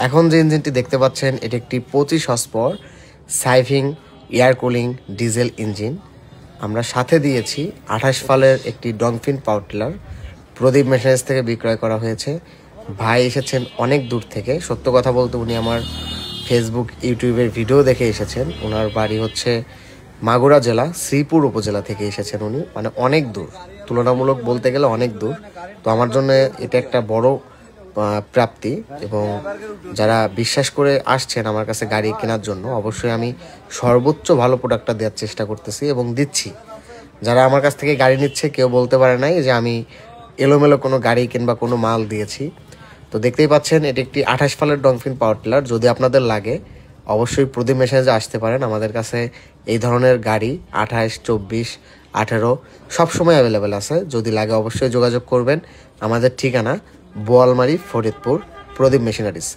এখন যে ইঞ্জিনটি দেখতে পাচ্ছেন এটি একটি 25 হর্সপাওয়ার সাইভিং এয়ার কুলিং ডিজেল ইঞ্জিন। আমরা সাথে দিয়েছি 28 ফালের একটি ডংফিন পাওয়ার টিলার। প্রদীপ মেশিনারিজ থেকে বিক্রয় করা হয়েছে। ভাই এসেছেন অনেক দূর থেকে, সত্য কথা বলতে উনি আমার ফেসবুক ইউটিউবের ভিডিও দেখে এসেছেন। ওনার বাড়ি হচ্ছে মাগুরা জেলা শ্রীপুর উপজেলা থেকে এসেছেন উনি, মানে অনেক দূর, তুলনামূলক বলতে গেলে অনেক দূর। তো আমার জন্য এটা একটা বড় প্রাপ্তি, এবং যারা বিশ্বাস করে আসছেন আমার কাছে গাড়ি কেনার জন্য, অবশ্যই আমি সর্বোচ্চ ভালো প্রোডাক্টটা দেওয়ার চেষ্টা করতেছি এবং দিচ্ছি। যারা আমার কাছ থেকে গাড়ি নিচ্ছে কেউ বলতে পারে নাই যে আমি এলোমেলো কোনো গাড়ি কিংবা কোনো মাল দিয়েছি। তো দেখতেই পাচ্ছেন এটি একটি 28 ফালের ডংফিন পাওয়ার টিলার। যদি আপনাদের লাগে অবশ্যই প্রদীপ মেশিনারিজে আসতে পারেন। আমাদের কাছে এই ধরনের গাড়ি 28, 24, 18 সবসময় অ্যাভেলেবেল আছে। যদি লাগে অবশ্যই যোগাযোগ করবেন। আমাদের ঠিকানা বোয়ালমারি, ফরিদপুর, প্রদীপ মেশিনারিজ।